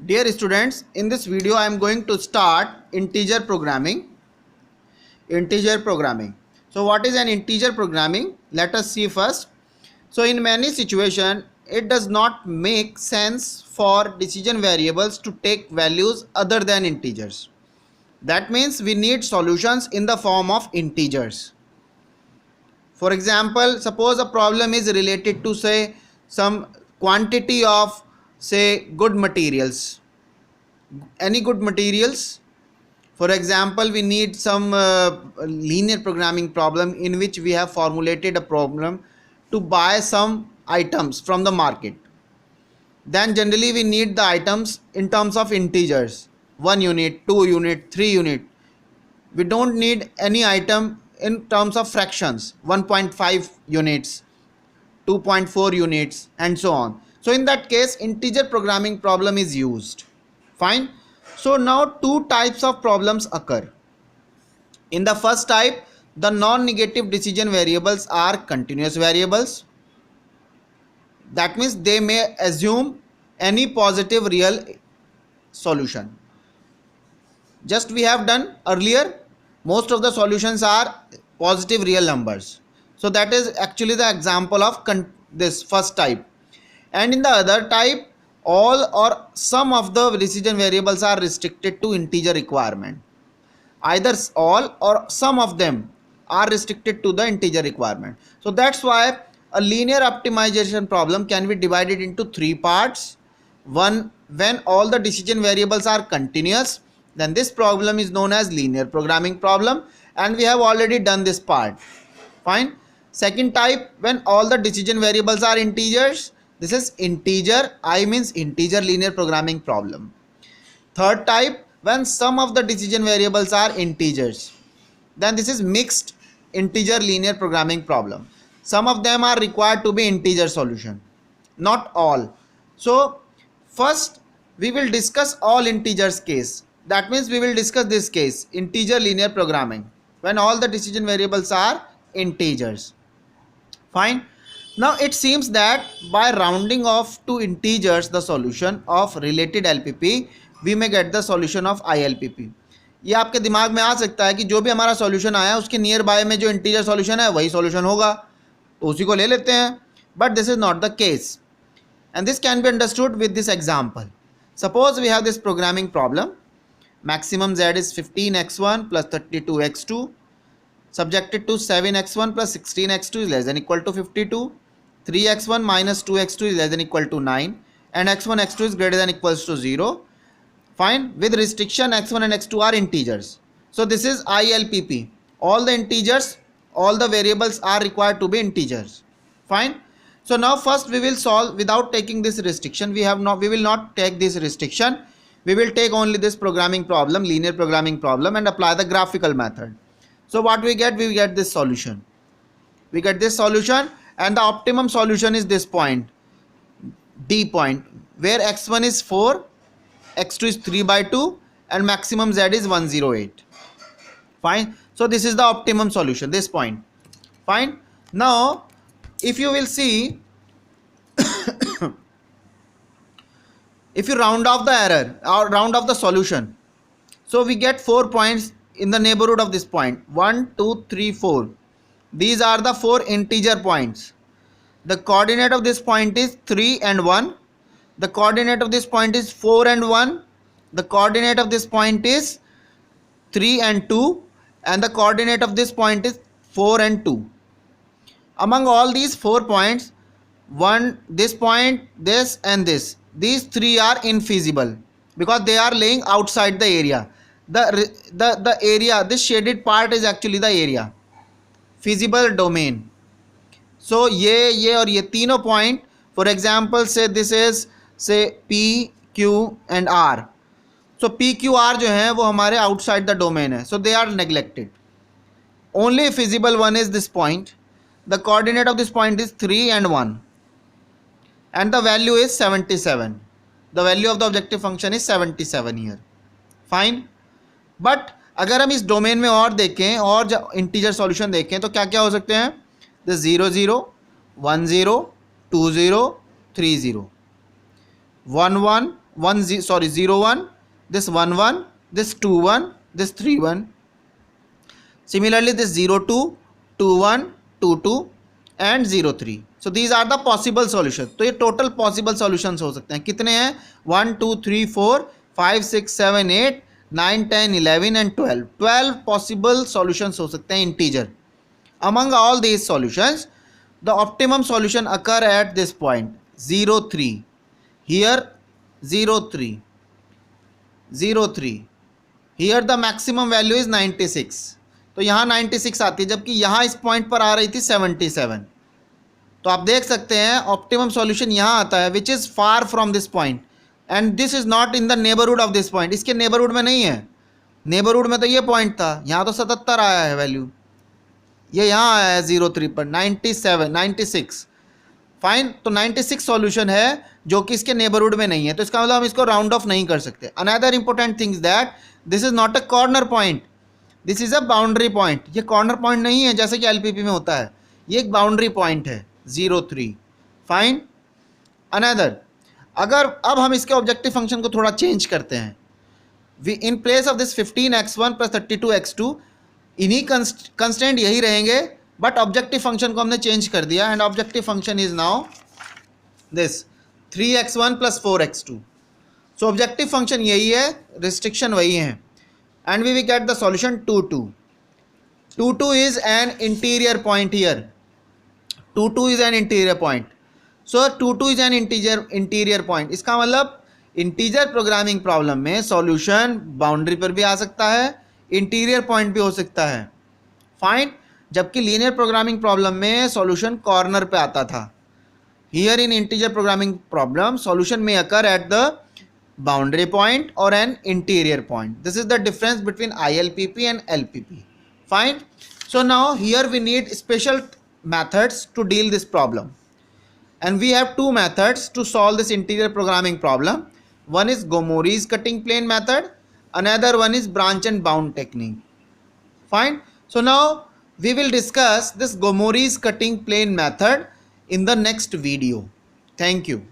Dear students, in this video I am going to start integer programming. So what is an integer programming? Let us see first. So in many situations, it does not make sense for decision variables to take values other than integers. That means we need solutions in the form of integers. For example, suppose a problem is related to say some quantity of say good materials. Any good materials. For example, we need some linear programming problem in which we have formulated a problem to buy some items from the market. Then generally we need the items in terms of integers, 1 unit, 2 unit, 3 unit. We don't need any item in terms of fractions, 1.5 units, 2.4 units and so on. So in that case, integer programming problem is used. Fine. So now two types of problems occur. In the first type, the non-negative decision variables are continuous variables. That means they may assume any positive real solution. Just we have done earlier, most of the solutions are positive real numbers. So that is actually the example of this first type. And in the other type, all or some of the decision variables are restricted to integer requirement. Either all or some of them are restricted to the integer requirement. So that's why a linear optimization problem can be divided into three parts. One, when all the decision variables are continuous, then this problem is known as linear programming problem, and we have already done this part. Fine. Second type, when all the decision variables are integers, this is integer, I means integer linear programming problem. Third type, when some of the decision variables are integers, then this is mixed integer linear programming problem. Some of them are required to be integer solution, not all. So first we will discuss all integers case. That means we will discuss this case, integer linear programming, when all the decision variables are integers. Fine. Now it seems that by rounding off to integers the solution of related LPP, we may get the solution of ILPP. ये आपके दिमाग में आ सकता है कि जो भी हमारा सॉल्यूशन आया उसके नियर बाय में जो इंटीजर सॉल्यूशन है वही सॉल्यूशन होगा, तो उसी को ले लेते हैं. But this is not the case, and this can be understood with this example. Suppose we have this programming problem. Maximum z is 15x1 plus 32x2 subjected to 7x1 plus 16x2 is less than equal to 52. 3x1 minus 2x2 is less than equal to 9 and x1 x2 is greater than equals to 0. Fine. With restriction, x1 and x2 are integers. So this is ILPP. All the integers, all the variables are required to be integers. Fine. So now first we will solve without taking this restriction. We will not take this restriction. We will take only this programming problem, linear programming problem, and apply the graphical method. So what we get this solution. We get this solution, and the optimum solution is this point, D point, where x1 is 4, x2 is 3 by 2 and maximum z is 108. Fine. So this is the optimum solution, this point. Fine. Now if you will see, if you round off the error or round off the solution, so we get 4 points in the neighborhood of this point, 1 2 3 4. These are the 4 integer points. The coordinate of this point is 3 and 1. The coordinate of this point is 4 and 1. The coordinate of this point is 3 and 2. And the coordinate of this point is 4 and 2. Among all these 4 points, this point, this and this, these 3 are infeasible because they are laying outside the area. The area, this shaded part is actually the area, feasible domain. So ये और ये तीनों point, for example say this is say P, Q and R. So P, Q, R जो हैं वो हमारे outside the domain है, so they are neglected. Only feasible one is this point. The coordinate of this point is 3 and 1 and the value is 77. The value of the objective function is 77 here. Fine. But अगर हम इस domain में और देखें और integer solution देखें तो क्या क्या हो सकते हैं, the 0 0 1 0 2 0 3 0 1 1 0 1, this 1 1, this 2 1, this 3 1. Similarly, this 0 2, 2 1, 2 2 and 0 3. So these are the possible solutions. तो ये total possible solutions हो सकते हैं. कितने हैं? 1 2 3 4 5 6 7 8 9 10 11 and 12. 12 possible solutions हो सकते हैं integer. Among all these solutions, the optimum solution occur at this point 0 3. Here 0 3, 0 3. Here the maximum value is 96. तो यहाँ 96 आती है, जबकि यहाँ इस पॉइंट पर आ रही थी 77. तो आप देख सकते हैं ऑप्टिमम सॉल्यूशन यहाँ आता है which is far from this point and this is not in the neighbourhood of this point. इसके नेबरहुड में नहीं है. नेबरहुड में तो ये पॉइंट था, यहाँ तो 77 आया है वैल्यू, ये यहाँ आया है 03 पर 97 96. फाइन. तो 96 सॉल्यूशन है जो कि इसके नेबरहुड में नहीं है, तो इसका मतलब हम इसको राउंड ऑफ नहीं कर सकते. Another important things that this is not a corner point, this is a boundary point. ये कॉर्नर पॉइंट नहीं है जैसे कि एलपीपी में होता है, ये एक बाउंड्री पॉइंट है 03. फाइन. अनदर, अगर अब हम इसके ऑब्जेक्टिव फंक्शन को थोड़ा चेंज करते हैं, we in place of this 15x1 plus 32x2, इन्हीं कंस्टेंट यही रहेंगे, बट ऑब्जेक्टिव फंक्शन को हमने चेंज कर दिया and objective function is now this 3x1 plus 4x2. So objective function यही है, रिस्ट्रिक्शन वही है, and we will get the solution 2 2. 2 2 is an interior point here. 2 2 is an interior point. So 2 2 is an interior point. इसका मतलब integer programming problem में solution boundary पर भी आ सकता है, इंटीरियर पॉइंट भी हो सकता है. फाइन. जबकि लीनियर प्रोग्रामिंग प्रॉब्लम में सॉल्यूशन कॉर्नर पे आता था. Here in integer programming problem solution में occur at the boundary point और an interior point. This is the difference between ILPP and LPP. Fine. So now here we need special methods to deal this problem, and we have two methods to solve this interior programming problem. One is Gomori's cutting plane method, another one is branch and bound technique. Fine. So now we will discuss this Gomori's cutting plane method in the next video. Thank you.